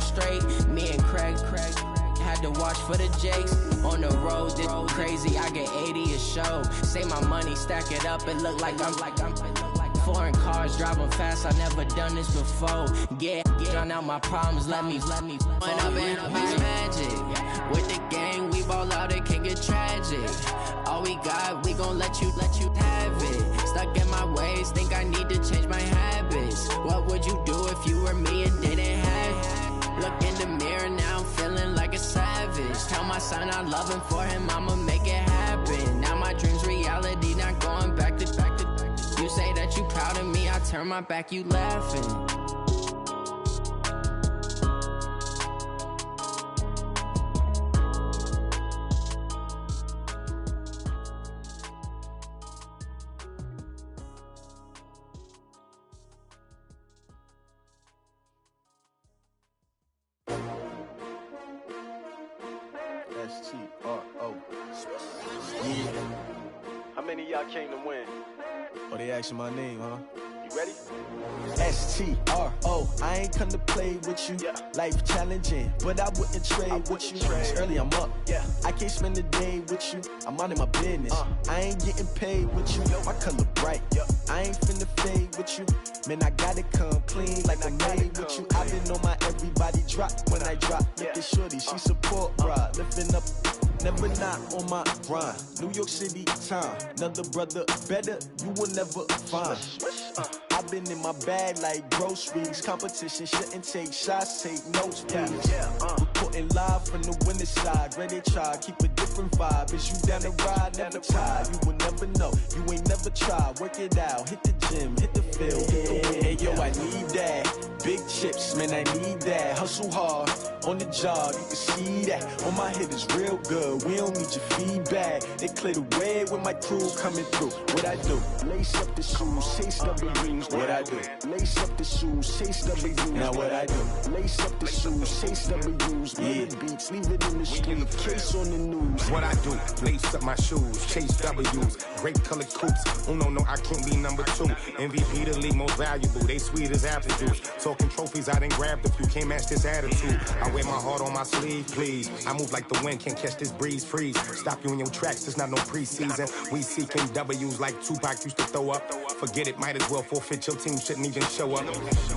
straight. Me and Craig had to watch for the Jakes. On the road, it's crazy, I get 80 a show. Say my money, stack it up, it look like I'm foreign cars, driving fast, I never done this before. Drown out my problems, let me When up in a big magic. With the gang, we ball out, it can get tragic. All we got, we gon' let you have it. Stuck in my ways, think I need to change my habits. What would you do if you were me and didn't have it? Look in the mirror, now I'm feeling like a savage. Tell my son I love him, for him I'ma make it happen. Now my dream's reality, not going back to. You say that you proud of me, I turn my back, you laughing. S-T-R-O. Yeah. How many of y'all came to win? Oh, they asking my name, huh? You ready? S-T-R-O. I ain't come to play with you. Yeah. Life challenging, but I wouldn't trade with you. It's early, I'm up. Yeah. I can't spend the day with you. I'm minding my business. I ain't getting paid with you. My color bright. I ain't finna fade with you. Man, I gotta come clean like I'm made with you. I've been on my everybody drop when I drop. Look at shorty, she support, bruh. Lifting up. Never not on my grind. New York City time. Another brother better, you will never find. I've been in my bag like groceries. Competition shouldn't take shots, take notes, please. Reporting live from the winning side. Ready to try, keep a different vibe. Is you down the ride, never tired. You will never know, you ain't never tried. Work it out, hit the gym, hit the field, hit the wind. Hey yo, I need that. Big chips, man, I need that. Hustle hard, on the job, you can see that. On my head is real good, we don't need your feedback. They clear the way with my crew coming through. What I do? Lace up the shoes, chase W's. What I do? Lace up the shoes, chase W's. Now what I do? Lace up the shoes, chase W's. Murder beats, leave it in the street, case on the news. What I do? Lace up my shoes, chase W's. Great colored coops. Oh no, I can't be number 2. MVP the league most valuable. They sweet as apple juice. Talking trophies, I done grabbed a few. Can't match this attitude. I wear my heart on my sleeve, please. I move like the wind, can't catch this breeze. Freeze. Stop you in your tracks. It's not no preseason. We seeking W's like Tupac used to throw up. Forget it, might as well forfeit. Your team shouldn't even show up.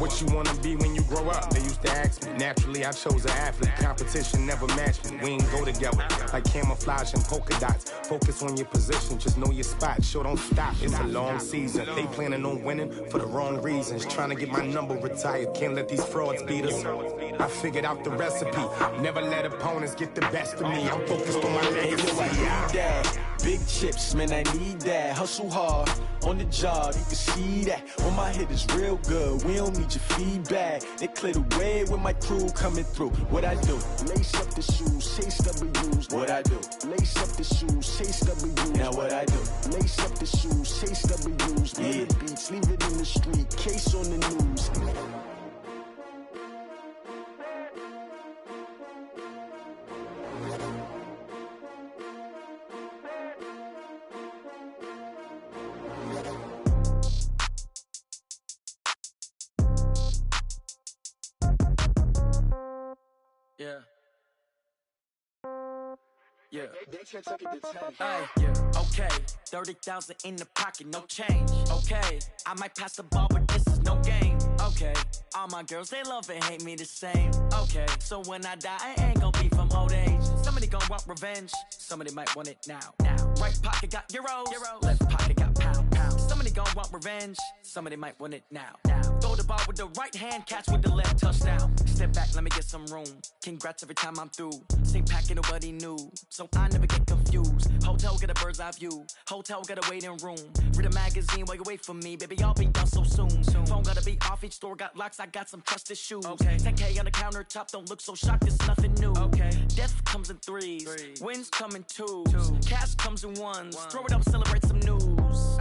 What you wanna be when you grow up? They used to ask me. Naturally, I chose an athlete. Competition never matched me. We ain't go together like camouflage and polka dots. Focus on your position, just know your spot. Sure, don't stop. It's a long season. They planning on winning for the wrong reasons. Trying to get my number retired. Can't let these frauds beat us. I figured out the recipe. Never let opponents get the best of me. I'm focused on my legacy. I need that. Big chips, man, I need that. Hustle hard, on the job, you can see that. On my head is real good, we don't need your feedback. They clear the way with my crew coming through. What I do? Lace up the shoes, chase W's. What I do? Lace up the shoes, chase W's. Now what I do? Lace up the shoes, chase W's. Murder beats, leave it in the street, case on the news. Yeah. Hey, yeah. Okay, 30,000 in the pocket, no change. Okay, I might pass the ball, but this is no game. Okay, all my girls, they love and hate me the same. Okay, so when I die, I ain't gonna be from old age. Somebody gonna want revenge, somebody might want it now. Right pocket got euros, left pocket got pounds. Somebody gonna want revenge, somebody might want it now. Throw the ball with the right hand, catch with the left, touchdown. Step back, let me get some room. Congrats every time I'm through. Same packet, nobody knew, so I never get confused. Hotel get a bird's eye view, hotel get a waiting room. Read a magazine while you wait for me, baby, I'll be done so soon. Phone gotta be off, each store got locks, I got some trusted shoes. 10K on the countertop, don't look so shocked, it's nothing new. Death comes in threes, wins come in twos, cash comes in ones. Throw it up, celebrate some news.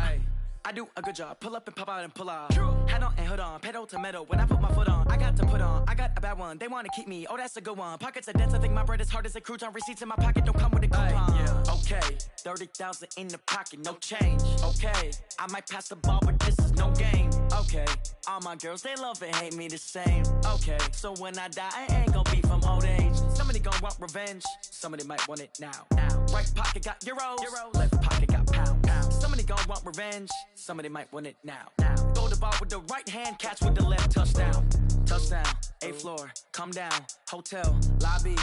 I do a good job, pull up and pop out and pull out. Head on and hood on, pedal to metal. When I put my foot on, I got to put on. I got a bad one, they wanna keep me, oh that's a good one. Pockets are dense, I think my bread is hard as a crouton. Receipts in my pocket don't come with a coupon. Okay, 30,000 in the pocket, no change. Okay, I might pass the ball, but this is no no game. Okay, all my girls, they love and hate me the same. Okay, so when I die, I ain't gonna be from old age. Somebody gonna want revenge, somebody might want it now. Right pocket got euros, left pocket got pound. Somebody gonna want revenge, somebody might want it now. Throw the ball with the right hand, catch with the left, touchdown. Touchdown, 8th floor, come down, hotel, lobby.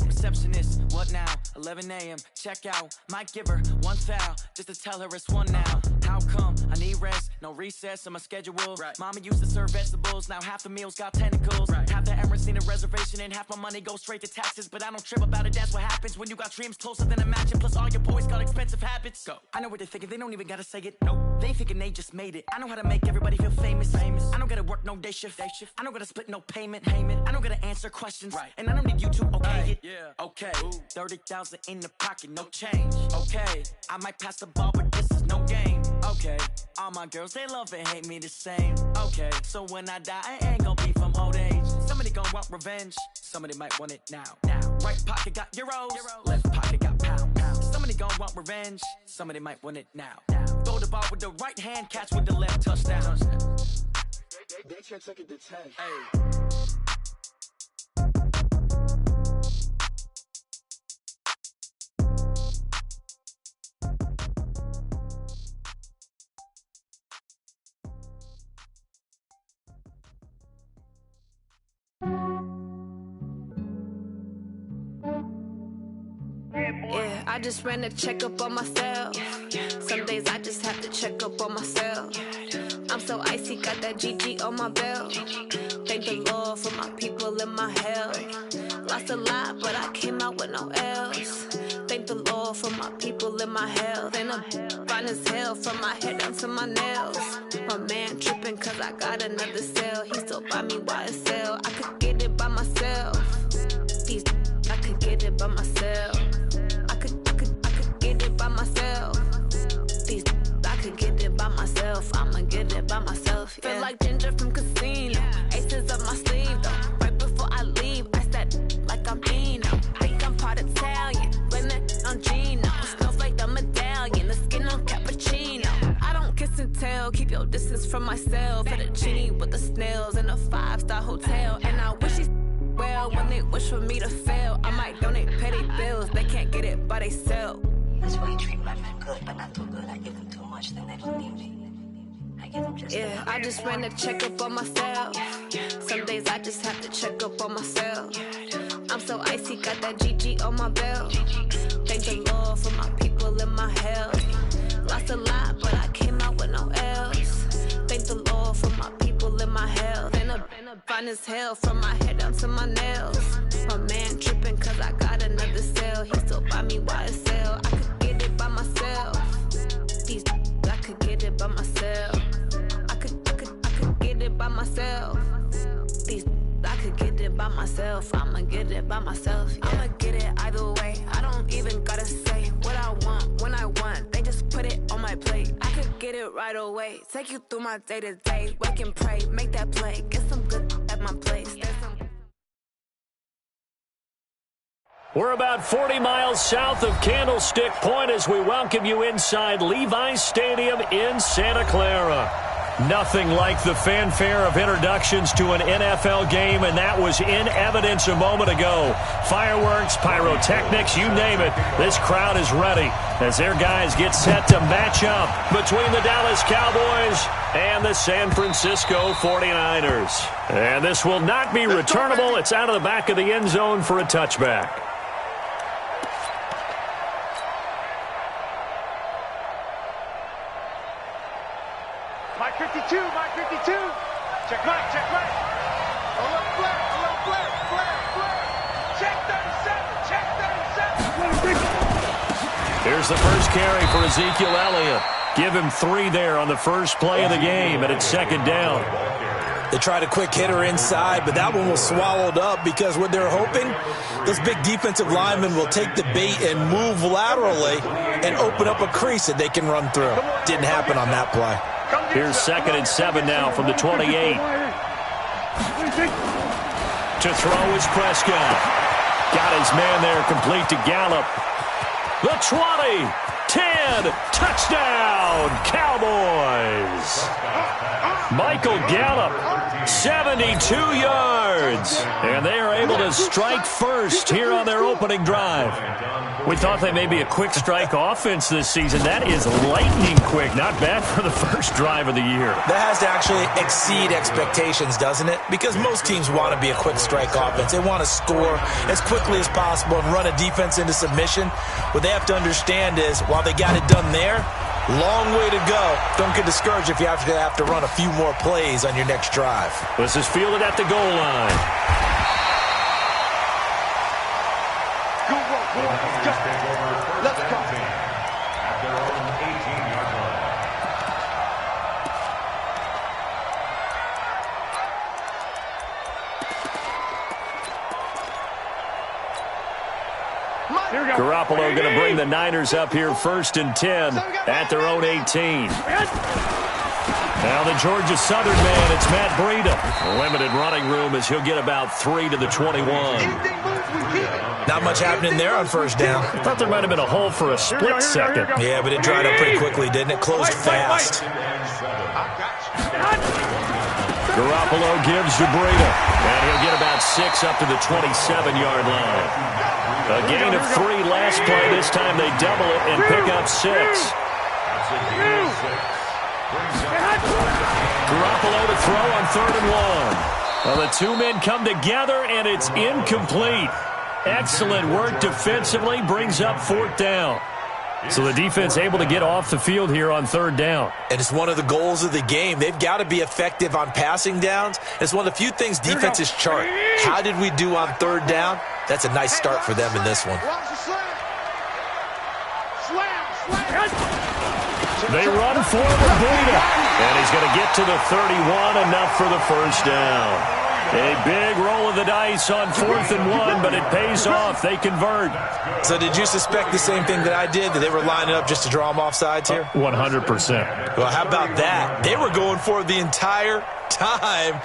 Receptionist, what now? 11 a.m. check out. Might give her one foul just to tell her it's one now. How come? I need rest, no recess in my schedule. Right. Mama used to serve vegetables, now half the meals got tentacles. Right. Half the Emirates need a reservation and half my money goes straight to taxes. But I don't trip about it, that's what happens when you got dreams closer than a mansion. Plus all your boys got expensive habits. Go. I know what they're thinking, they don't even gotta say it. Nope. They thinking they just made it. I know how to make everybody feel famous. I don't gotta work no day shift. I don't gotta split no payment. I don't gotta answer questions. Right. And I don't need you to okay it. Yeah. Okay, 30,000 in the pocket, no change. Okay, I might pass the ball, but this is no game. Okay, all my girls, they love and hate me the same. Okay, so when I die, I ain't gonna be from old age. Somebody gonna want revenge, somebody might want it now. Right pocket got euros, left pocket got pound. Somebody gonna want revenge, somebody might want it now. Throw the ball with the right hand, catch with the left, touchdown. They can't take it to 10. Hey. Yeah, I just ran a checkup on myself. Some days I just have to check up on myself. I'm so icy, got that GG on my belt. Thank the Lord for my people in my health. Lost a lot, but I came out with no else. Thank the Lord for my people in my health. And I'm fine as hell from my head down to my nails. My man tripping cause I got another cell. He still buy me YSL. I could get it by myself. These I could get it by myself. I could get it by myself. These I could get it by myself. I'ma get it by myself. Yeah. Feel like Ginger from Casino. Aces up my sleeve though. Right before I leave, I said like I'm Dino. Think I'm part Italian. Blame it on Gino. Smells like the medallion. The skin on cappuccino. I don't kiss and tell. Keep your distance from myself. At a genie with the snails in a 5-star hotel. And I wish he's well when they wish for me to fail. I might donate petty bills. They can't get it by themselves. That's why you treat my men good, but not too good. I give them too much, then they don't need me. I give them just yeah, I just ran a checkup on myself. Some days I just have to check up on myself. I'm so icy, got that GG on my belt. Thank the Lord for my people in my health. Lost a lot, but I came out with no else. Thank the Lord for my people in my health. And I'm fine as hell from my head down to my nails. My man tripping cause I got another cell. He still buy me YSL. I could get it by myself. These I could get it by myself. I could get it by myself. These I could get it by myself. I'ma get it by myself. Yeah. I'ma get it either way. I don't even gotta say what I want when I want. They just put it on my plate. I could get it right away. Take you through my day to day. Wake and pray, make that play. Get some good at my place. We're about 40 miles south of Candlestick Point as we welcome you inside Levi's Stadium in Santa Clara. Nothing like the fanfare of introductions to an NFL game, and that was in evidence a moment ago. Fireworks, pyrotechnics, you name it. This crowd is ready as their guys get set to match up between the Dallas Cowboys and the San Francisco 49ers. And this will not be returnable. It's out of the back of the end zone for a touchback. Mike 52, Mike 52. Check right, check right. A little flare. Check 37, check 37. Here's the first carry for Ezekiel Elliott. Give him 3 there on the first play of the game, and it's second down. They tried a quick hitter inside, but that one was swallowed up because what they're hoping, this big defensive lineman will take the bait and move laterally and open up a crease that they can run through. Didn't happen on that play. Here's 2nd and 7 now from the 28. To throw is Prescott. Got his man there complete to Gallup. The 20. 10. Touchdown, Cowboys. Michael Gallup, 72 yards. And they are able to strike first here on their opening drive. We thought they may be a quick strike offense this season. That is lightning quick. Not bad for the first drive of the year. That has to actually exceed expectations, doesn't it? Because most teams want to be a quick strike offense. They want to score as quickly as possible and run a defense into submission. What they have to understand is, while they got it done there, long way to go. Don't get discouraged if you have to run a few more plays on your next drive. This is fielded at the goal line. Go, let's go. Let's go. At their own 18-yard line. Garoppolo going to bring the Niners up here 1st and 10 at their own 18. Now the Georgia Southern man, it's Matt Breida. Limited running room as he'll get about 3 to the 21. Not much happening there on 1st down. I thought there might have been a hole for a split second. Yeah, but it dried up pretty quickly, didn't it? Closed fast. Garoppolo gives to Breida, and he'll get about 6 up to the 27-yard line. A gain of 3 last play. This time they double it and pick up 6. Garoppolo to throw on 3rd and 1. Well, the two men come together, and it's incomplete. Excellent work defensively, brings up 4th down. So the defense able to get off the field here on 3rd down. And it's one of the goals of the game. They've got to be effective on passing downs. It's one of the few things defenses chart. How did we do on 3rd down? That's a nice start for them in this one. They run forward, Breida. And he's going to get to the 31, enough for the 1st down. A big roll of the dice on 4th and 1, but it pays off. They convert. So did you suspect the same thing that I did, that they were lining up just to draw them off sides here? 100%. Well, how about that? They were going for it the entire time.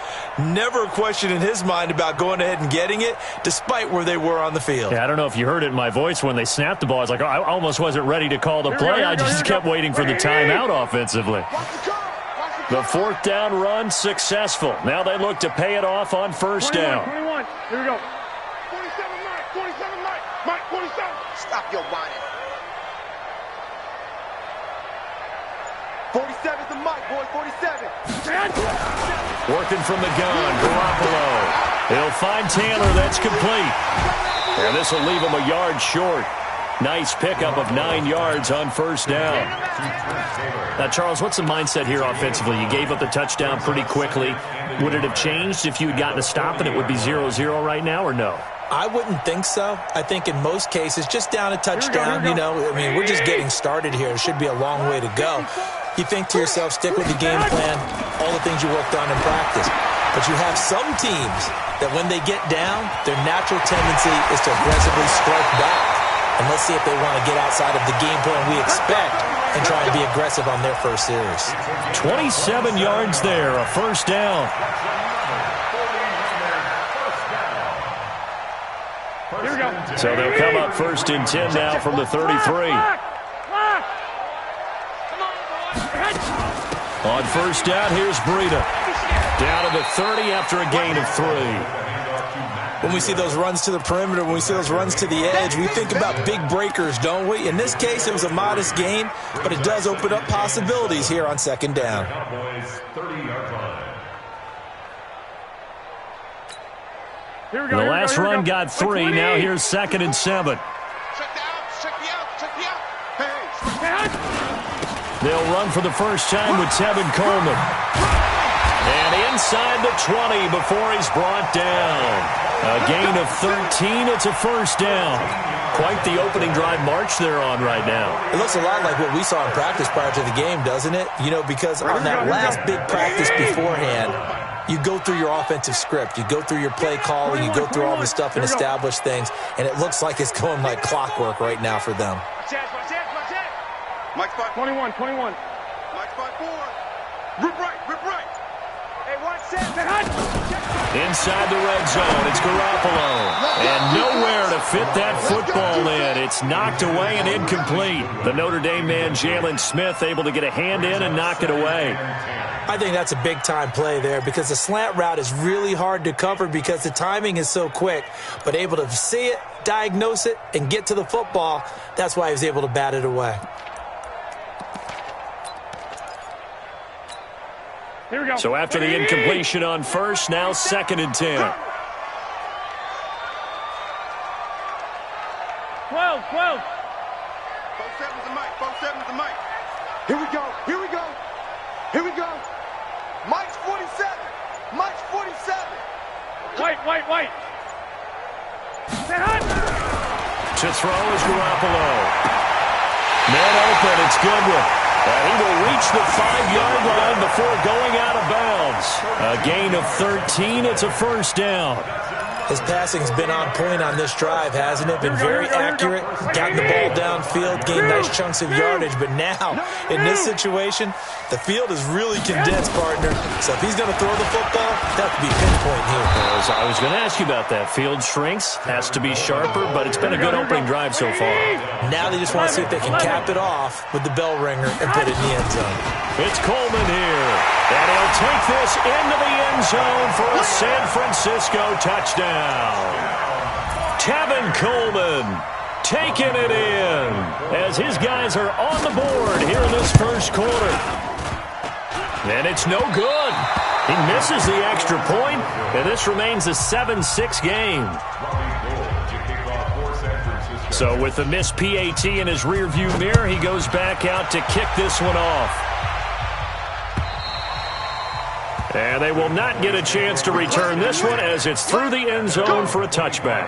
Never a question in his mind about going ahead and getting it, despite where they were on the field. Yeah, I don't know if you heard it in my voice when they snapped the ball. I was like, oh, I almost wasn't ready to call the play. I just kept waiting for the timeout offensively. The 4th down run successful. Now they look to pay it off on 1st down. 21. Here we go. 47, Mike. 47, Mike. Mike, 47. Stop your whining. 47's the Mike, boy. 47. Working from the gun, Garoppolo. He'll find Taylor. That's complete. And this will leave him a yard short. Nice pickup of 9 yards on 1st down. Now, Charles, what's the mindset here offensively? You gave up the touchdown pretty quickly. Would it have changed if you had gotten a stop and it would be 0-0 right now, or no? I wouldn't think so. I think in most cases, just down a touchdown, you know, I mean, we're just getting started here. It should be a long way to go. You think to yourself, stick with the game plan, all the things you worked on in practice. But you have some teams that when they get down, their natural tendency is to aggressively strike back. And let's see if they want to get outside of the game plan we expect and try and be aggressive on their first series. 27 yards there, a 1st down. Here we go. So they'll come up 1st and 10 now from the 33. On 1st down, here's Breida. Down to the 30 after a gain of 3. When we see those runs to the perimeter, when we see those runs to the edge, we think about big breakers, don't we? In this case, it was a modest gain, but it does open up possibilities here on 2nd down. The last run got 3. Now here's 2nd and 7. They'll run for the first time with Tevin Coleman. And inside the 20 before he's brought down. A gain of 13. It's a 1st down. Quite the opening drive march they're on right now. It looks a lot like what we saw in practice prior to the game, doesn't it? You know, because on that last big practice beforehand, you go through your offensive script. You go through your play calling. You go through all the stuff and establish things. And it looks like it's going like clockwork right now for them. Mike spot 21, 21. Mike spot 4. Rip right, rip right. Hey, 1 set. Inside the red zone, it's Garoppolo. And nowhere to fit that football in. It's knocked away and incomplete. The Notre Dame man, Jalen Smith, able to get a hand in and knock it away. I think that's a big-time play there because the slant route is really hard to cover because the timing is so quick. But able to see it, diagnose it, and get to the football, that's why he was able to bat it away. Here we go. So after the incompletion on first, now 2nd and 10. 12. 4-7's the mic. 4-7's the mic. Here we go. Here we go. Here we go. Mike's 47. Mike's 47. White. To throw is Garoppolo. Man open, it's Goodwin. And he will reach the 5-yard line before going out of bounds. A gain of 13, it's a first down. His passing's been on point on this drive, hasn't it? Been very accurate, gotten the ball downfield, gained nice chunks of yardage. But now, in this situation, the field is really condensed, partner. So if he's going to throw the football, that would be pinpoint here. I was going to ask you about that. Field shrinks, has to be sharper, but it's been a good opening drive so far. Now they just want to see if they can cap it off with the bell ringer and put it in the end zone. It's Coleman here, and he'll take this into the end zone for a San Francisco touchdown. Tevin Coleman taking it in as his guys are on the board here in this first quarter. And it's no good. He misses the extra point, and this remains a 7-6 game. So with the missed PAT in his rearview mirror, he goes back out to kick this one off. And they will not get a chance to return this one as it's through the end zone for a touchback.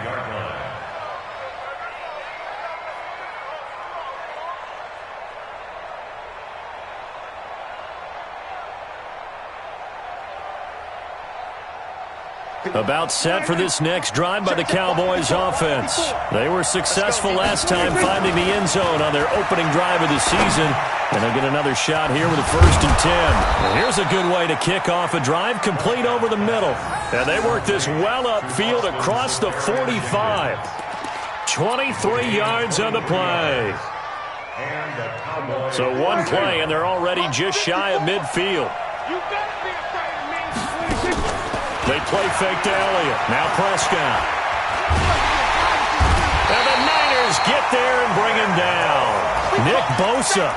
About set for this next drive by the Cowboys offense. They were successful last time finding the end zone on their opening drive of the season. And they'll get another shot here with a 1st and 10. And here's a good way to kick off a drive, complete over the middle. And they work this well upfield across the 45. 23 yards on the play. So one play, and they're already just shy of midfield. They play fake to Elliott. Now Prescott. And the Niners get there and bring him down. Nick Bosa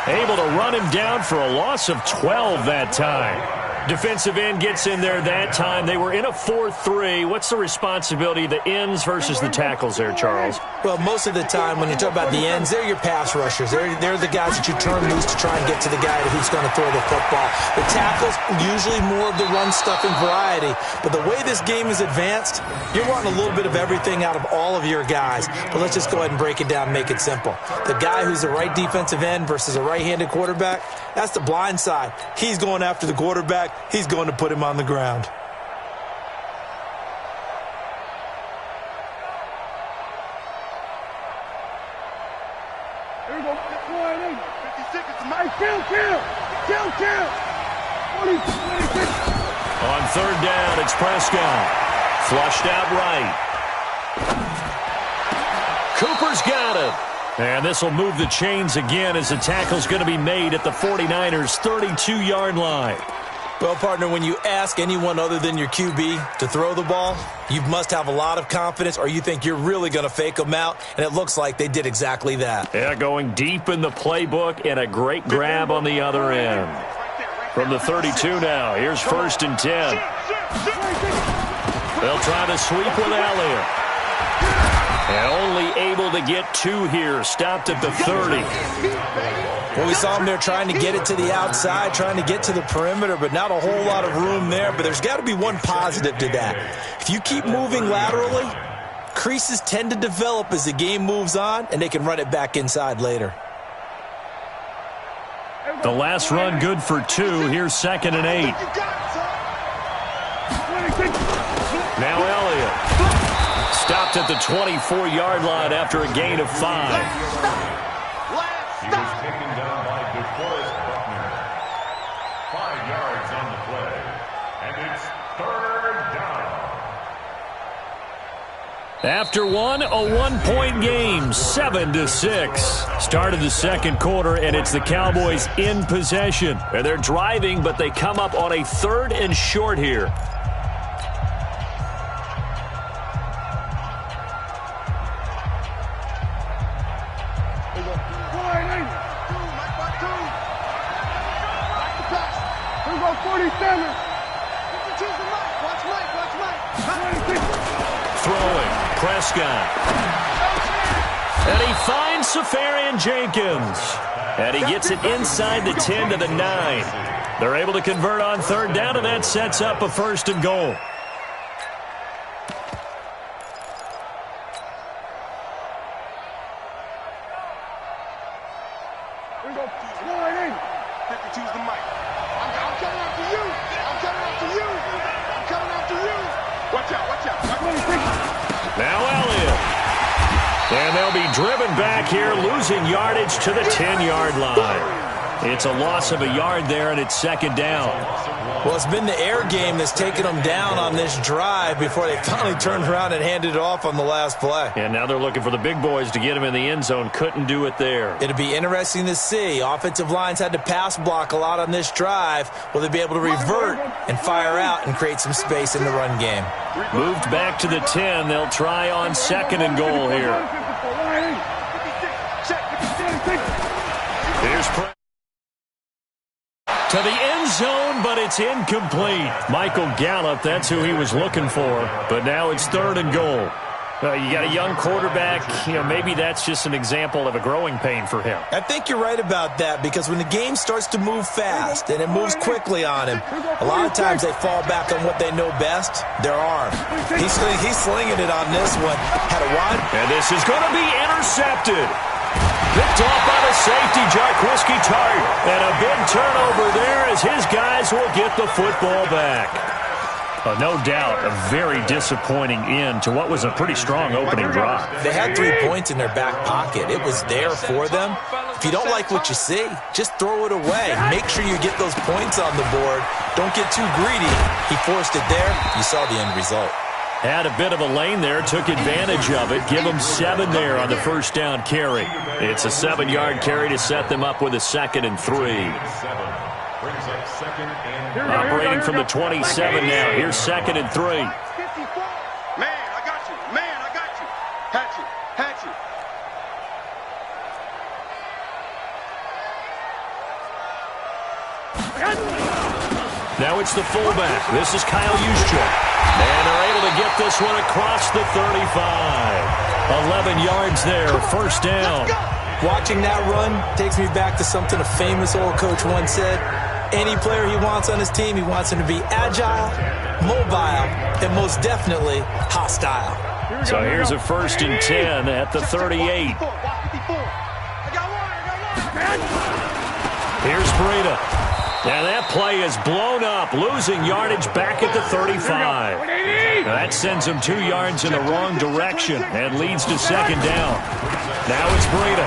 able to run him down for a loss of 12 that time. Defensive end gets in there that time. They were in a 4-3. What's the responsibility of the ends versus the tackles there, Charles? Well, most of the time when you talk about the ends, they're your pass rushers. They're the guys that you turn loose to try and get to the guy who's going to throw the football. The tackles, usually more of the run-stuffing variety. But the way this game is advanced, you're wanting a little bit of everything out of all of your guys. But let's just go ahead and break it down and make it simple. The guy who's the right defensive end versus a right-handed quarterback, that's the blind side. He's going after the quarterback. He's going to put him on the ground. Here we go. 56 is my kill. 26. On 3rd down, it's Prescott. Flushed out right. Cooper's got it. And this will move the chains again as the tackle's going to be made at the 49ers' 32-yard line. Well, partner, when you ask anyone other than your QB to throw the ball, you must have a lot of confidence or you think you're really going to fake them out, and it looks like they did exactly that. Yeah, going deep in the playbook and a great grab on the other end. From the 32 now, here's 1st and 10. They'll try to sweep with Elliott. And only able to get 2 here, stopped at the 30. Well, we saw him there trying to get it to the outside, trying to get to the perimeter, but not a whole lot of room there. But there's got to be one positive to that. If you keep moving laterally, creases tend to develop as the game moves on, and they can run it back inside later. The last run good for 2. Here's 2nd and 8. Now Elliott. Stopped at the 24-yard line after a gain of 5. He was taken down by DeForest Buckner. 5 yards on the play. And it's 3rd down. After one, a 1-point game, 7-6. Start of the second quarter, and it's the Cowboys in possession. And they're driving, but they come up on a 3rd and short here. Throwing, Prescott. And he finds Safarian Jenkins. And he gets it inside the 10 to the 9. They're able to convert on 3rd down, and that sets up a 1st and goal. Now Elliott. And they'll be driven back here, losing yardage to the 10-yard line. It's a loss of a yard there, and it's 2nd down. Well, it's been the air game that's taken them down on this drive before they finally turned around and handed it off on the last play. And now they're looking for the big boys to get him in the end zone. Couldn't do it there. It'll be interesting to see. Offensive lines had to pass block a lot on this drive. Will they be able to revert and fire out and create some space in the run game? Moved back to the 10. They'll try on 2nd and goal here. Here's to the end zone, but it's incomplete. Michael Gallup, that's who he was looking for. But now it's 3rd and goal. You got a young quarterback. Maybe that's just an example of a growing pain for him. I think you're right about that, because when the game starts to move fast and it moves quickly on him, a lot of times they fall back on what they know best, their arm. He's slinging it on this one. Had a wide. And this is going to be intercepted. Picked off by the safety, Jarquiski Tart. And a big turnover there as his guys will get the football back. No doubt, a very disappointing end to what was a pretty strong opening drive. They had 3 points in their back pocket. It was there for them. If you don't like what you see, just throw it away. Make sure you get those points on the board. Don't get too greedy. He forced it there. You saw the end result. Had a bit of a lane there, took advantage of it. Give them 7 there on the 1st down carry. It's a 7-yard carry to set them up with a 2nd and 3. Operating from the 27 now. Here's 2nd and 3. Man, I got you. Man, I got you. Hatch it. Now it's the fullback. This is Kyle Juszczyk. And they're able to get this one across the 35. 11 yards there, 1st down. Watching that run takes me back to something a famous old coach once said. Any player he wants on his team, he wants him to be agile, mobile, and most definitely hostile. So here's a 1st and 10 at the 38. Here's Breida. And that play is blown up, losing yardage back at the 35. That sends him 2 yards in the wrong direction and leads to 2nd down. Now it's Breida.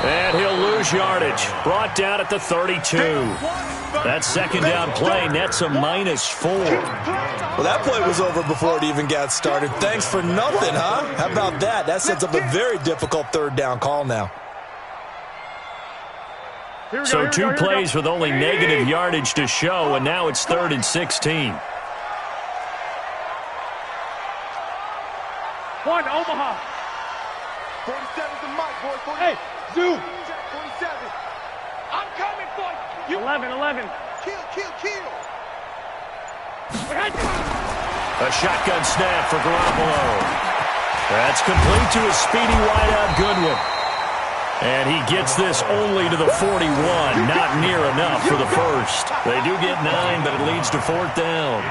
And he'll lose yardage. Brought down at the 32. That 2nd down play nets a -4. Well, that play was over before it even got started. Thanks for nothing, huh? How about that? That sets up a very difficult 3rd down call now. So 2 plays with only negative yardage to show, and now it's 3rd and 16. One, Omaha. 47's the mic, boy. Hey, Zoo. 47. I'm coming for you. 11. Kill. A shotgun snap for Garoppolo. That's complete to a speedy wideout Goodwin. And he gets this only to the 41. Not near enough for the 1st. They do get 9, but it leads to 4th down.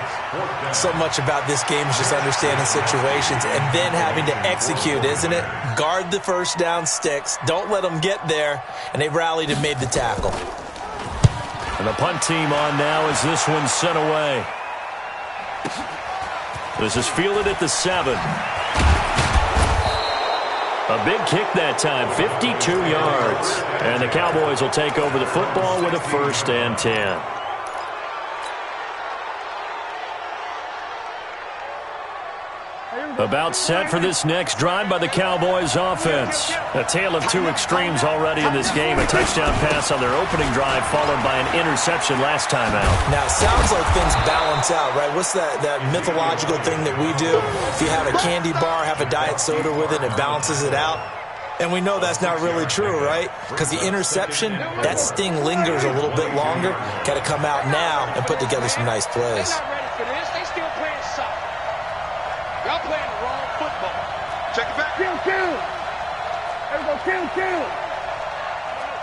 So much about this game is just understanding situations and then having to execute, isn't it? Guard the 1st down sticks. Don't let them get there. And they rallied and made the tackle. And the punt team on now as this one's sent away. This is fielded at the 7. A big kick that time, 52 yards. And the Cowboys will take over the football with a 1st and 10. Hey, About set for this next drive by the Cowboys offense. A tale of two extremes already in this game. A touchdown pass on their opening drive followed by an interception last time out. Now, it sounds like things balance out, right? What's that mythological thing that we do? If you have a candy bar, have a diet soda with it, it balances it out. And we know that's not really true, right? Because the interception, that sting lingers a little bit longer. Got to come out now and put together some nice plays. They're not ready for this. They still playing soft. Y'all playing the wrong football. Check it back. Kill. There we go, kill.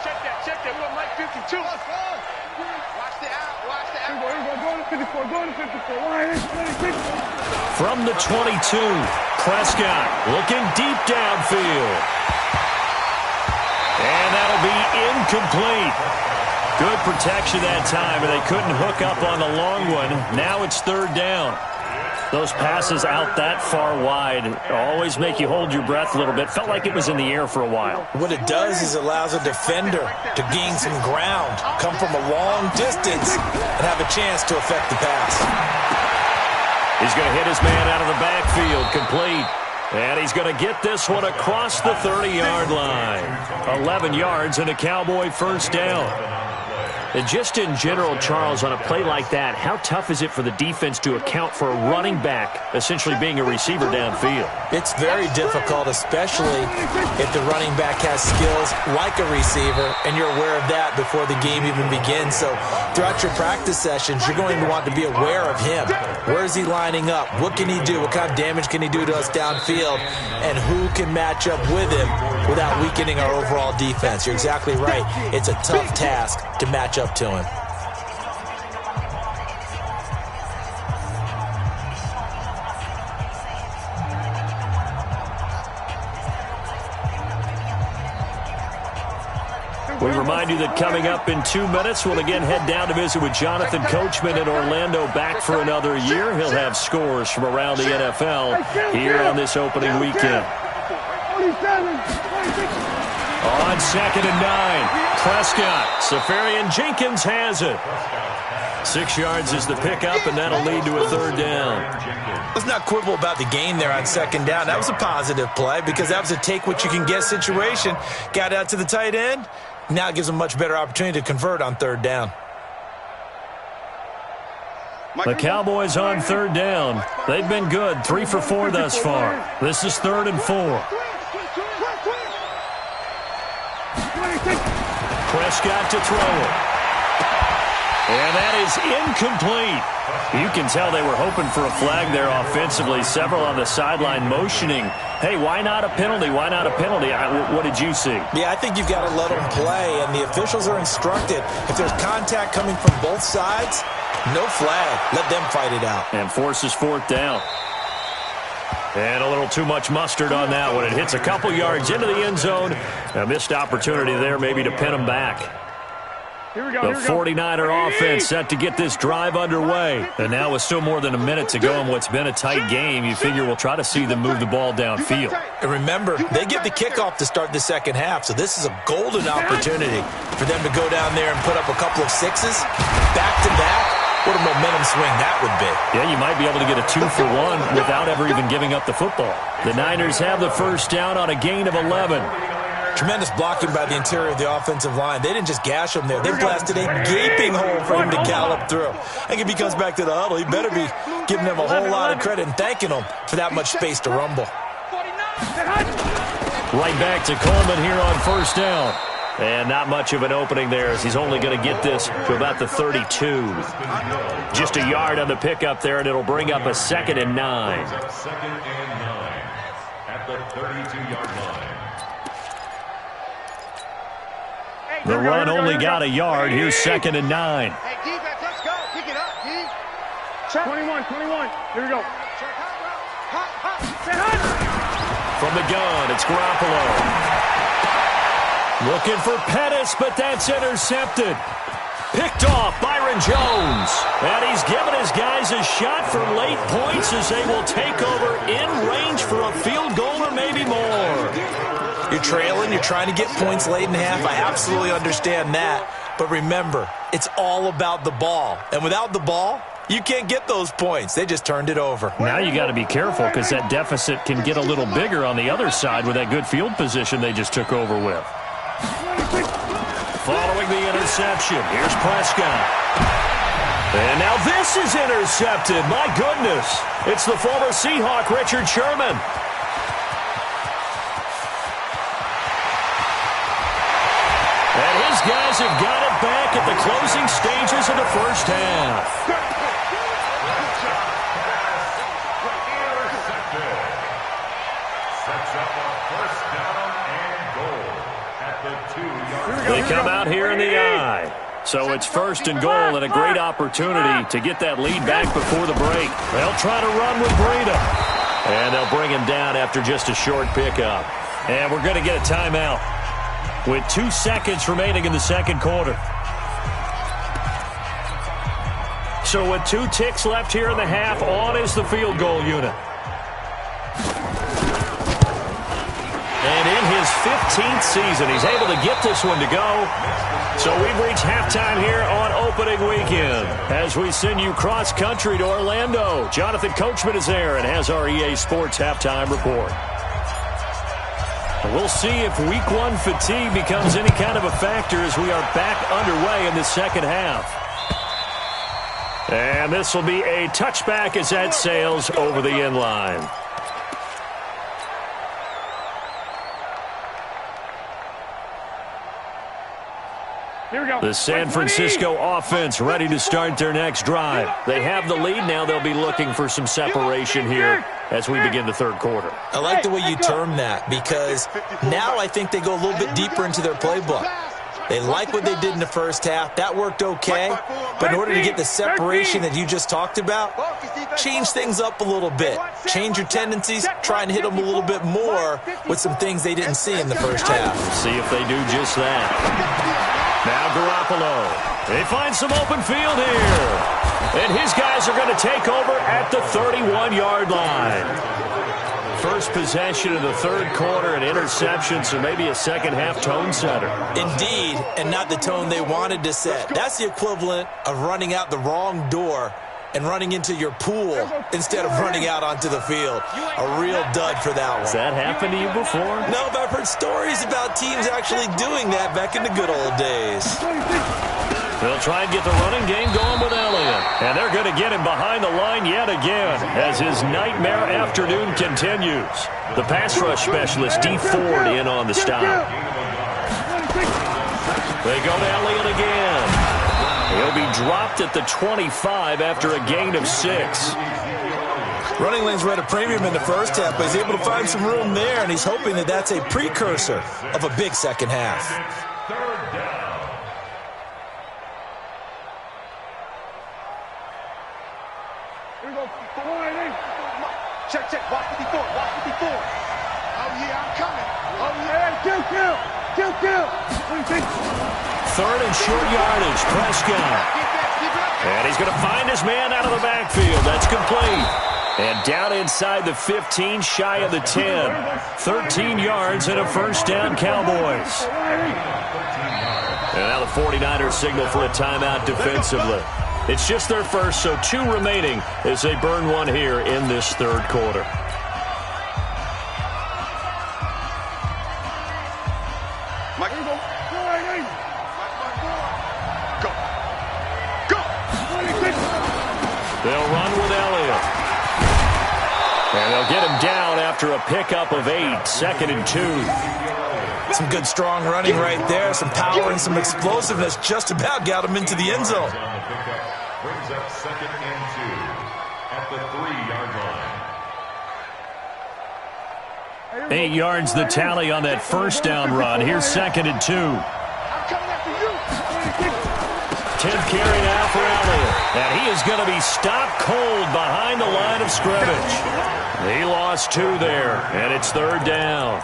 Check that. We got Mike 52. Watch the out. Here we go. Go to 54. Line, 26. From the 22, Prescott looking deep downfield. And that'll be incomplete. Good protection that time, and they couldn't hook up on the long one. Now it's third down. Those passes out that far wide always make you hold your breath a little bit. Felt like it was in the air for a while. What it does is it allows a defender to gain some ground, come from a long distance, and have a chance to affect the pass. He's going to hit his man out of the backfield, complete. And he's going to get this one across the 30-yard line. 11 yards and a Cowboy first down. And just in general, Charles, on a play like that, how tough is it for the defense to account for a running back essentially being a receiver downfield? It's very difficult, especially if the running back has skills like a receiver, and you're aware of that before the game even begins. So throughout your practice sessions, you're going to want to be aware of him. Where is he lining up? What can he do? What kind of damage can he do to us downfield? And who can match up with him without weakening our overall defense? You're exactly right. It's a tough task to match up to him. We remind you that coming up in 2 minutes, we'll again head down to visit with Jonathan Coachman in Orlando, back for another year. He'll have scores from around the NFL here on this opening weekend. On 2nd and 9, Prescott. Safarian Jenkins has it. 6 yards is the pickup, and that'll lead to a third down. Let's not quibble about the gain there on second down. That was a positive play because that was a take-what-you-can-get situation. Got out to the tight end. Now it gives them a much better opportunity to convert on third down. The Cowboys on third down. They've been good, 3 for 4 thus far. This is 3rd and 4. Prescott to throw it. And that is incomplete. You can tell they were hoping for a flag there offensively. Several on the sideline motioning, hey, why not a penalty? Why not a penalty? What did you see? Yeah, I think you've got to let them play, and the officials are instructed. If there's contact coming from both sides, no flag. Let them fight it out. And forces 4th down. And a little too much mustard on that one. It hits a couple yards into the end zone. A missed opportunity there maybe to pin them back. The 49er offense set to get this drive underway. And now with still more than a minute to go in what's been a tight game, you figure we'll try to see them move the ball downfield. And remember, they get the kickoff to start the second half, so this is a golden opportunity for them to go down there and put up a couple of sixes back-to-back. What a momentum swing that would be. Yeah, you might be able to get a 2-for-1 without ever even giving up the football. The Niners have the first down on a gain of 11. Tremendous blocking by the interior of the offensive line. They didn't just gash him there. They blasted a gaping hole for him to gallop through. I think if he comes back to the huddle, he better be giving them a whole lot of credit and thanking them for that much space to rumble. Right back to Coleman here on first down. And not much of an opening there as he's only going to get this to about the 32. Just a yard on the pickup there, and it'll bring up a 2nd and 9. 2nd and 9 at the 32-yard line. The run only got a yard. Here's 2nd and 9. Hey, defense, let's go. Pick it up, D. 21. Here we go. From the gun, it's Garoppolo. Looking for Pettis, but that's intercepted. Picked off Byron Jones. And he's given his guys a shot for late points as they will take over in range for a field goal or maybe more. You're trailing, you're trying to get points late in the half. I absolutely understand that. But remember, it's all about the ball. And without the ball, You can't get those points. They just turned it over. Now you got to be careful because that deficit can get a little bigger on the other side with that good field position they just took over with. Following the interception, here's Prescott. And now this is intercepted. My goodness. It's the former Seahawk, Richard Sherman. And his guys have got it back at the closing stages of the first half. They come out here in the eye. So it's first and goal and a great opportunity to get that lead back before the break. They'll try to run with Breida. And they'll bring him down after just a short pickup. And we're going to get a timeout with 2 seconds remaining in the second quarter. So with 2 ticks left here in the half, on is the field goal unit. And in his 15th season, he's able to get this one to go. So we've reached halftime here on opening weekend as we send you cross-country to Orlando. Jonathan Coachman is there and has our EA Sports halftime report. We'll see if Week 1 fatigue becomes any kind of a factor as we are back underway in the second half. And this will be a touchback as that sails over the end line. The San Francisco offense ready to start their next drive. They have the lead now. They'll be looking for some separation here as we begin the third quarter. I like the way you term that because now I think they go a little bit deeper into their playbook. They like what they did in the first half. That worked okay. But in order to get the separation that you just talked about, change things up a little bit. Change your tendencies. Try and hit them a little bit more with some things they didn't see in the first half. See if they do just that. Now Garoppolo. They find some open field here. And his guys are going to take over at the 31-yard line. First possession of the third quarter, an interception, so maybe a second-half tone setter. Indeed, and not the tone they wanted to set. That's the equivalent of running out the wrong door and running into your pool instead of running out onto the field. A real dud for that one. Has that happened to you before? No, but I've heard stories about teams actually doing that back in the good old days. They'll try and get the running game going with Elliott. And they're going to get him behind the line yet again as his nightmare afternoon continues. The pass rush specialist, D. Ford, in on the stop. They go to Elliott again. He'll be dropped at the 25 after a gain of 6. Running lanes were at a premium in the first half, but he's able to find some room there, and he's hoping that that's a precursor of a big second half. Check, check. Watch 54. Watch 54. Oh, yeah, I'm coming. Oh, yeah. Kill. Third and short yardage. Prescott. And he's going to find his man out of the backfield. That's complete. And down inside the 15, shy of the 10. 13 yards and a first down, Cowboys. And now the 49ers signal for a timeout defensively. It's just their first, so 2 remaining as they burn one here in this third quarter. They'll run with Elliott. And they'll get him down after a pickup of 8, 2nd and 2. Some good strong running right there, some power and some explosiveness just about got him into the end zone. Brings up 2nd and 2 at the 3-yard line. 8 yards the tally on that first down run. Here's 2nd and 2. 10th carry now for Elliott. And he is going to be stopped cold behind the line of scrimmage. He lost 2 there, and it's 3rd down.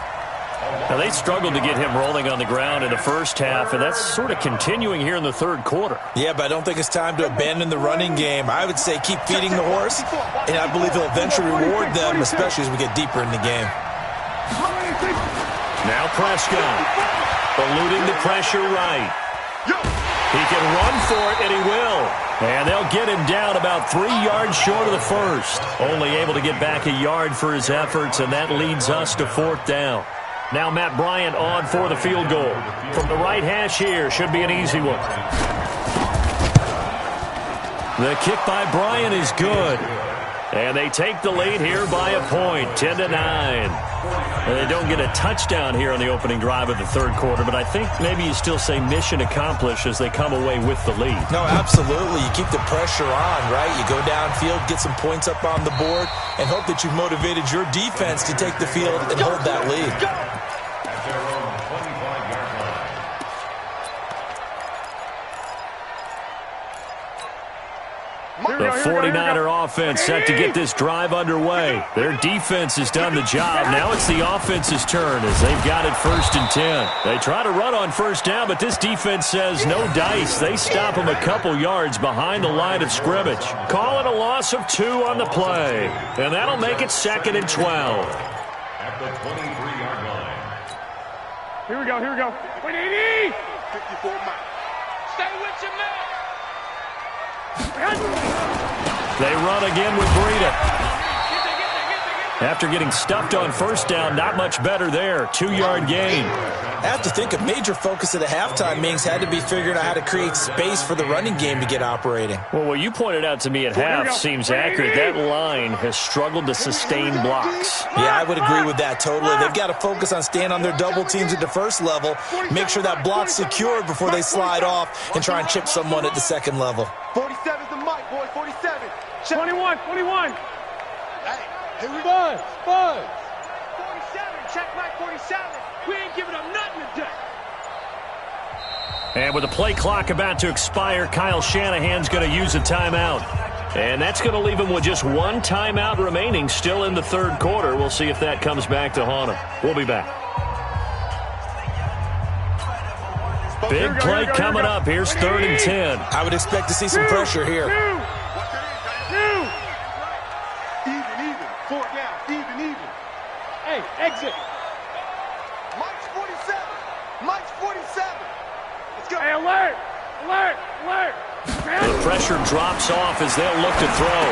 Now, they struggled to get him rolling on the ground in the first half, and that's sort of continuing here in the third quarter. Yeah, but I don't think it's time to abandon the running game. I would say keep feeding the horse, and I believe he'll eventually reward them, especially as we get deeper in the game. Now Prescott, eluding the pressure right. He can run for it, and he will. And they'll get him down about 3 yards short of the first. Only able to get back a yard for his efforts, and that leads us to 4th down. Now Matt Bryant on for the field goal. From the right hash here, should be an easy one. The kick by Bryant is good. And they take the lead here by a point, 10-9. And they don't get a touchdown here on the opening drive of the third quarter, but I think maybe you still say mission accomplished as they come away with the lead. No, absolutely. You keep the pressure on, right? You go downfield, get some points up on the board, and hope that you've motivated your defense to take the field and hold that lead. The 49er offense set to get this drive underway. Their defense has done the job. Now it's the offense's turn as they've got it 1st and 10. They try to run on 1st down, but this defense says no dice. They stop them a couple yards behind the line of scrimmage. Call it a loss of 2 on the play. And that'll make it 2nd and 12. At the 23-yard line. Here we go. 180! 54 miles. Stay with your man! They run again with Breida. After getting stuffed on 1st down, not much better there. 2-yard gain. I have to think a major focus at the halftime meetings had to be figuring out how to create space for the running game to get operating. Well, what you pointed out to me at half seems accurate. That line has struggled to sustain blocks. Yeah, I would agree with that totally. They've got to focus on staying on their double teams at the first level, make sure that block's secured before they slide off and try and chip someone at the second level. 47's the mic, boy. 47. 21. Hey, here we go. Buzz. 47. Check mic 47. We ain't giving up nothing today. And with the play clock about to expire, Kyle Shanahan's going to use a timeout. And that's going to leave him with just 1 timeout remaining still in the third quarter. We'll see if that comes back to haunt him. We'll be back. Big play coming up. Here's 3rd and 10. I would expect to see some pressure here. Even. 4 down. Even. Hey, exit. Mike's 47. Mike's 47. Let's go. Hey, alert. The pressure drops off as they'll look to throw.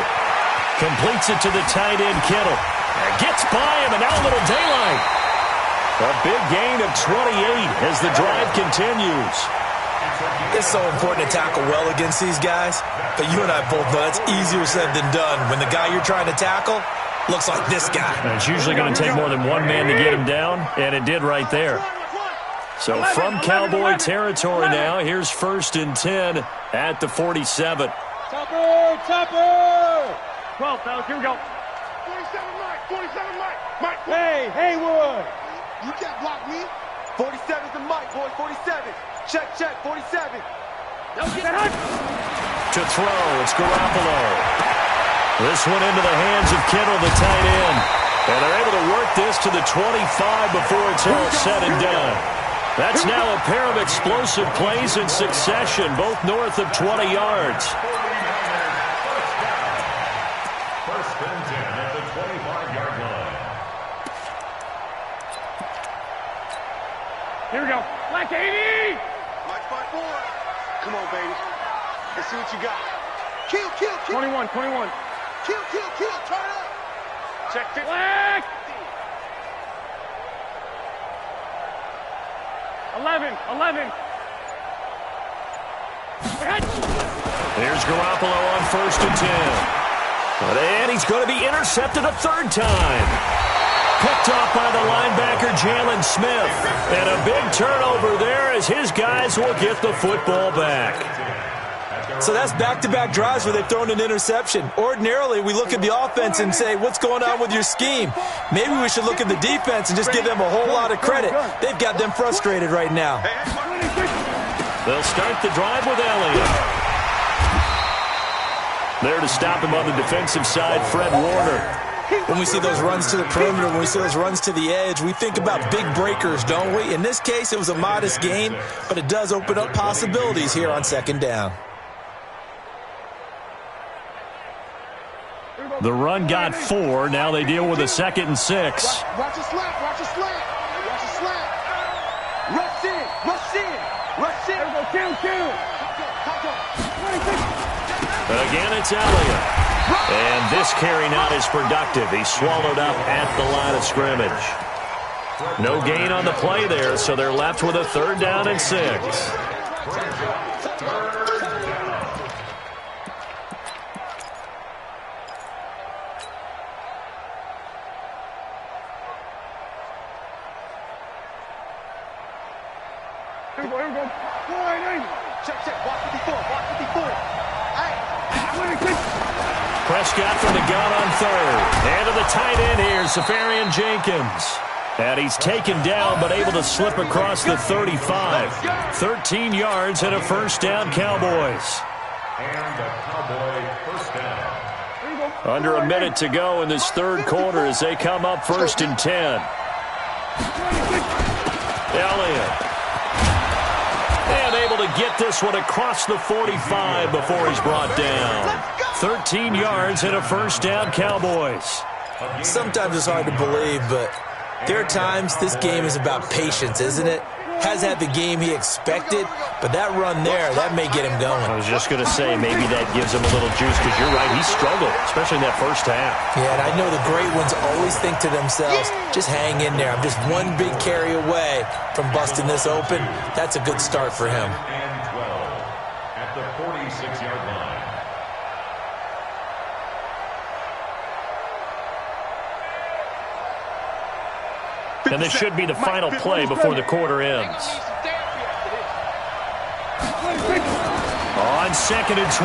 Completes it to the tight end, Kittle. Gets by him, and now a little daylight. A big gain of 28 as the drive continues. It's so important to tackle well against these guys, but you and I both know that's easier said than done when the guy you're trying to tackle looks like this guy. And it's usually going to take more than one man to get him down, and it did right there. So from Cowboy territory now, here's 1st and 10 at the 47. Topper! 12, fellas, here we go. 47 Mike. Hey, Haywood! You can't block me. 47's the mic, boy. 47. Check. 47. To throw, it's Garoppolo. This one into the hands of Kittle, the tight end. And they're able to work this to the 25 before it's all said and done. That's now a pair of explosive plays in succession, both north of 20 yards. 1st and 10 at the 25-yard line. Here we go. Black 80! Mike 5-4. Come on, baby. Let's see what you got. Kill. 21. Kill. Turn up. Check 50. Black! 11. Here's Garoppolo on 1st and 10. And he's going to be intercepted a 3rd time. Picked off by the linebacker, Jalen Smith. And a big turnover there as his guys will get the football back. So that's back-to-back drives where they've thrown an interception. Ordinarily, we look at the offense and say, what's going on with your scheme? Maybe we should look at the defense and just give them a whole lot of credit. They've got them frustrated right now. They'll start the drive with Elliott. There to stop him on the defensive side, Fred Warner. When we see those runs to the perimeter, when we see those runs to the edge, we think about big breakers, don't we? In this case, it was a modest gain, but it does open up possibilities here on 2nd down. The run got 4. Now they deal with a 2nd and 6. Watch a slant. There we go. Kill. Again, it's Elliott. And this carry not as productive. He's swallowed up at the line of scrimmage. No gain on the play there, so they're left with a 3rd down and 6. Here we go. Check. Block 54. Prescott from the gun on 3rd. And to the tight end here, Safarian Jenkins. And he's taken down, but able to slip across the 35. 13 yards and a 1st down, Cowboys. And a Cowboy 1st down. Under a minute to go in this 3rd quarter as they come up 1st and 10. Elliott. And able to get this one across the 45 before he's brought down. 13 yards and a 1st down, Cowboys. Sometimes it's hard to believe, but there are times this game is about patience, isn't it? Has had the game he expected, but that run there, that may get him going. I was just going to say, maybe that gives him a little juice, because you're right, he struggled, especially in that 1st half. Yeah, and I know the great ones always think to themselves, just hang in there. I'm just one big carry away from busting this open. That's a good start for him. And 12 at the 46-yard line. And this should be the final play before the quarter ends. On 2nd and 12,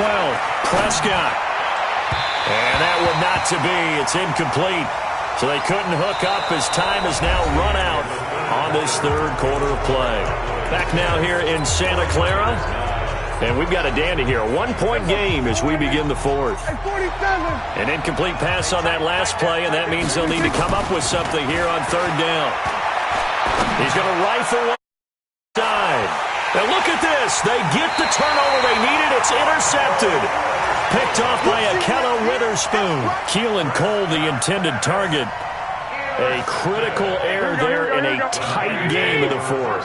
Prescott. And that one not to be. It's incomplete. So they couldn't hook up as time is now run out on this 3rd quarter of play. Back now here in Santa Clara. And we've got a dandy here. A 1-point game as we begin the 4th. An incomplete pass on that last play, and that means they'll need to come up with something here on 3rd down. He's going to rifle one side. And look at this. They get the turnover they needed. It's intercepted. Picked off by Akella Witherspoon. Keelan Cole, the intended target. A critical error there in a tight game of the 4th.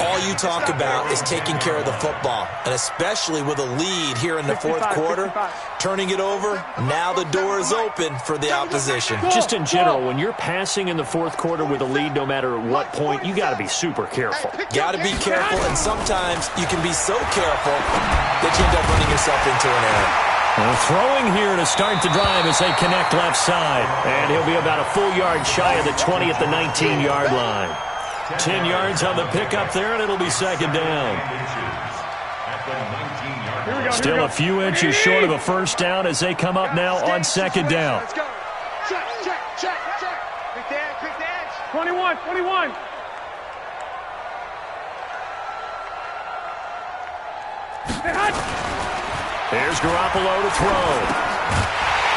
All you talk about is taking care of the football, and especially with a lead here in the 4th quarter, turning it over, now the door is open for the opposition. Just in general, when you're passing in the 4th quarter with a lead, no matter at what point, you got to be super careful. Got to be careful, and sometimes you can be so careful that you end up running yourself into an error. Well, throwing here to start the drive as they connect left side. And he'll be about a full yard shy of the 20 at the 19-yard line. 10 yards on the pickup there, and it'll be 2nd down. Still a few inches short of a 1st down as they come up now on 2nd down. Check. Quick the edge. 21. Here's Garoppolo to throw.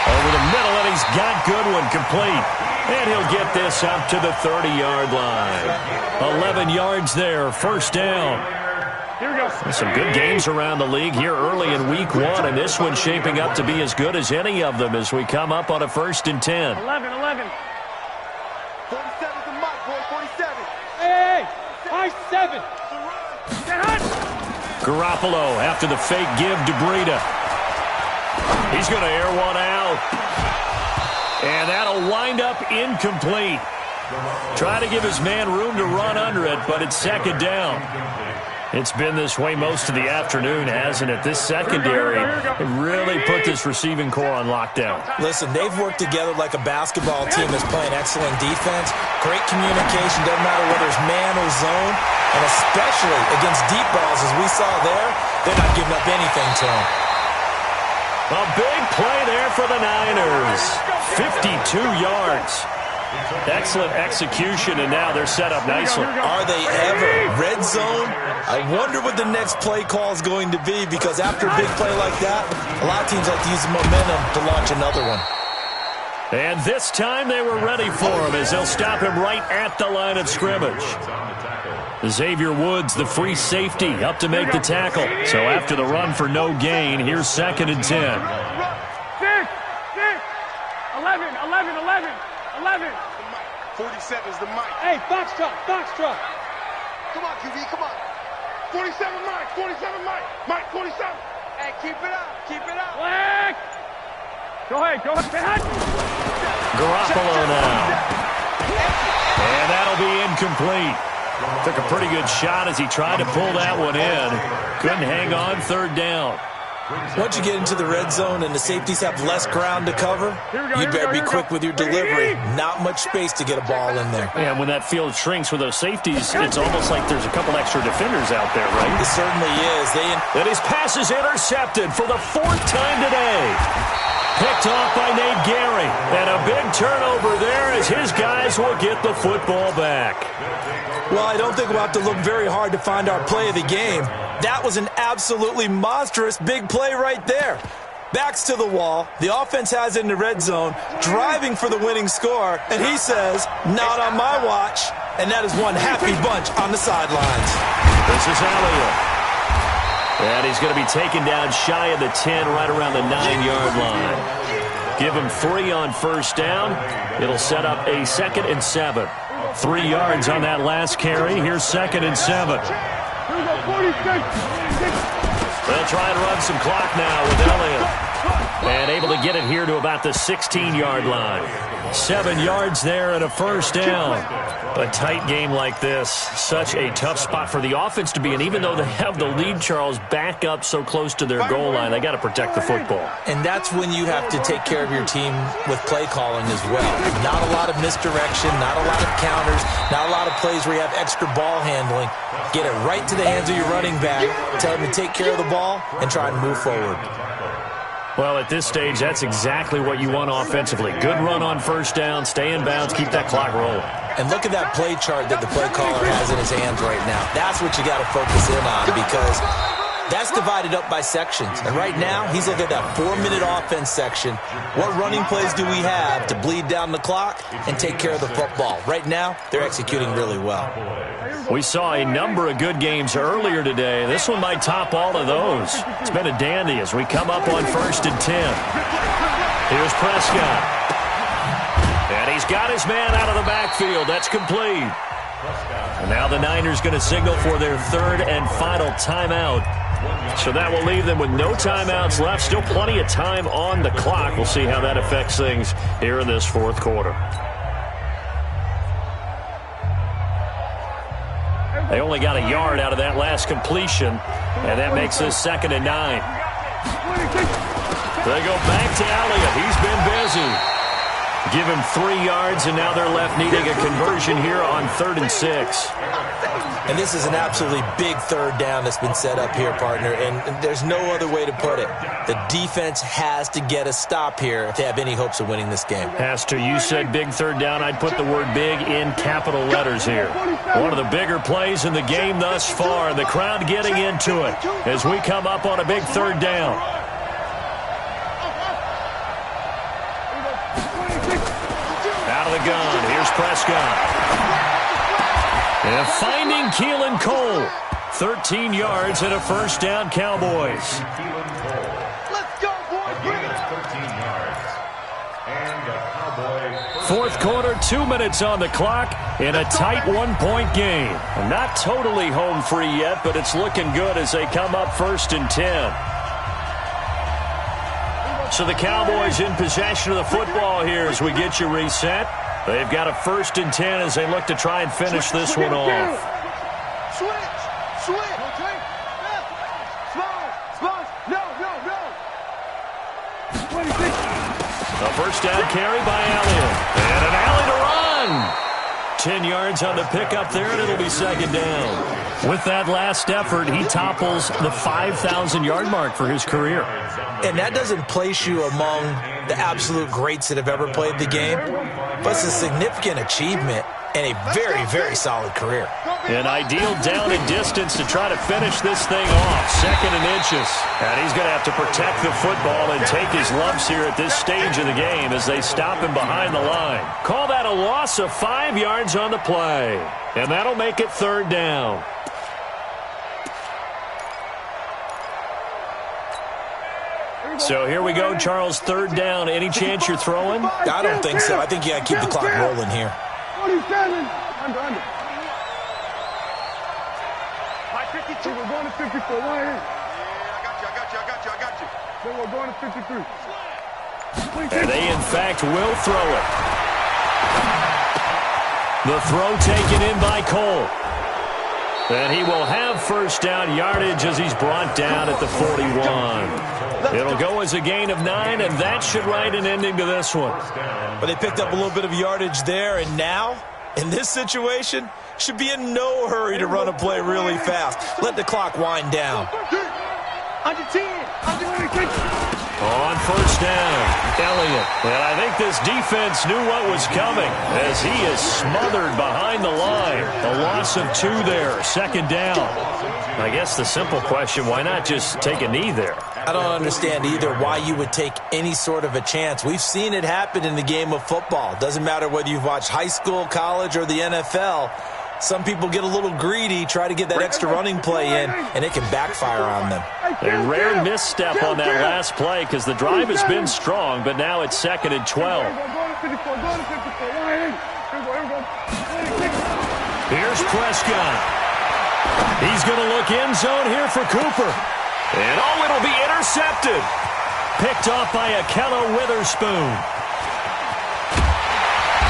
Over the middle, and he's got Goodwin complete. And he'll get this up to the 30-yard line. 11 yards there, 1st down. Here we go. Some good games around the league here early in week 1, and this one's shaping up to be as good as any of them as we come up on a 1st and 10. 11. 47's the mic, boy, 47. Hey, 5-7. Garoppolo after the fake give to Breida. He's going to air one out. And that'll wind up incomplete. Try to give his man room to run under it, but it's 2nd down. It's been this way most of the afternoon, hasn't it? This secondary really put this receiving core on lockdown. Listen, they've worked together like a basketball team that's playing excellent defense. Great communication, doesn't matter whether it's man or zone. And especially against deep balls, as we saw there, they're not giving up anything to them. A big play there for the Niners. 52 yards. Excellent execution, and now they're set up nicely. Are they ever? Red zone? I wonder what the next play call is going to be, because after a big play like that, a lot of teams like to use the momentum to launch another one. And this time they were ready for him as they'll stop him right at the line of scrimmage. Xavier Woods, the free safety, up to make the tackle. So after the run for no gain, here's 2nd and 10. 11. 47's the mic. Hey, box truck. Come on, QB, come on. 47 Mike, 47 Mike, Mike 47. Hey, keep it up, keep it up. Black. Go ahead. Garoppolo now. And that'll be incomplete. Took a pretty good shot as he tried to pull that one in. Couldn't hang on third down. Once you get into the red zone and the safeties have less ground to cover, you better be quick with your delivery. Not much space to get a ball in there. And when that field shrinks with those safeties, it's almost like there's a couple extra defenders out there, right? It certainly is. And his pass is intercepted for the fourth time today. Picked off by Nate Gary. And a big turnover there as his guys will get the football back. Well, I don't think we'll have to look very hard to find our play of the game. That was an absolutely monstrous big play right there. Backs to the wall. The offense has it in the red zone, driving for the winning score. And he says, not on my watch. And that is one happy bunch on the sidelines. This is Elliott. And he's going to be taken down shy of the 10, right around the 9-yard line. Give him 3 on first down. It'll set up a 2nd and 7. 3 yards on that last carry. Here's 2nd and 7. They'll try and run some clock now with Elliott. And able to get it here to about the 16-yard line. 7 yards there and a first down. A tight game like this, such a tough spot for the offense to be in. Even though they have the lead, Charles, back up so close to their goal line, they got to protect the football. And that's when you have to take care of your team with play calling as well. Not a lot of misdirection, not a lot of counters, not a lot of plays where you have extra ball handling. Get it right to the hands of your running back, tell him to take care of the ball, and try and move forward. Well, at this stage, that's exactly what you want offensively. Good run on first down, stay in bounds, keep that clock rolling. And look at that play chart that the play caller has in his hands right now. That's what you got to focus in on, because that's divided up by sections. And right now, he's looking at that 4-minute offense section. What running plays do we have to bleed down the clock and take care of the football? Right now, they're executing really well. We saw a number of good games earlier today. This one might top all of those. It's been a dandy as we come up on 1st and 10. Here's Prescott. And he's got his man out of the backfield. That's complete. And now the Niners going to signal for their 3rd and final timeout. So that will leave them with no timeouts left. Still plenty of time on the clock. We'll see how that affects things here in this 4th quarter. They only got a yard out of that last completion, and that makes this 2nd and 9. They go back to Elliott. He's been busy. Give him 3 yards, and now they're left needing a conversion here on 3rd and 6. And this is an absolutely big 3rd down that's been set up here, partner, and there's no other way to put it. The defense has to get a stop here if they have any hopes of winning this game. Has to. You said big 3rd down. I'd put the word big in capital letters here. One of the bigger plays in the game thus far. The crowd getting into it as we come up on a big 3rd down. Out of the gun. Here's Prescott. And finding Keelan Cole. 13 yards and a first down, Cowboys. Let's go, boys. Bring it up. 13 yards. And the Cowboys. 4th quarter, 2 minutes on the clock in a tight 1-point game. Not totally home free yet, but it's looking good as they come up 1st and 10. So the Cowboys in possession of the football here as we get you reset. They've got a 1st and 10 as they look to try and finish this one off. Switch. Okay. Small. No. A first down carry by Elliott. And an alley to run. 10 yards on the pickup there, and it'll be 2nd down. With that last effort, he topples the 5,000-yard mark for his career. And that doesn't place you among the absolute greats that have ever played the game, but it's a significant achievement and a very, very solid career. An ideal down and distance to try to finish this thing off. 2nd and inches. And he's going to have to protect the football and take his lumps here at this stage of the game as they stop him behind the line. Call that a loss of 5 yards on the play. And that'll make it 3rd down. So here we go, Charles, 3rd down. Any chance you're throwing? I don't think so. I think you got to keep the clock rolling here. 47. Under. 52. We're going to 54. One hand. Yeah, I got you. Then we're going to 53. And they, in fact, will throw it. The throw taken in by Cole. And he will have first down yardage as he's brought down at the 41. It'll go as a gain of 9, and that should write an ending to this one. But they picked up a little bit of yardage there, and now, in this situation, should be in no hurry to run a play really fast. Let the clock wind down. Under 10. Under 26. On first down, Elliott. And I think this defense knew what was coming as he is smothered behind the line. A loss of 2 there, second down. I guess the simple question, why not just take a knee there? I don't understand either why you would take any sort of a chance. We've seen it happen in the game of football. Doesn't matter whether you've watched high school, college, or the NFL. Some people get a little greedy, try to get that extra running play in, and it can backfire on them. A rare misstep on that last play because the drive has been strong, but now it's 2nd and 12. Here's Prescott. He's going to look end zone here for Cooper. And it'll be intercepted. Picked off by Akello Witherspoon.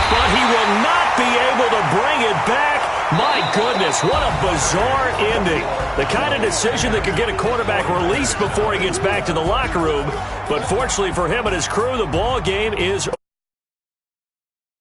But he will not be able to bring it back. My goodness, what a bizarre ending. The kind of decision that could get a quarterback released before he gets back to the locker room. But fortunately for him and his crew, the ball game is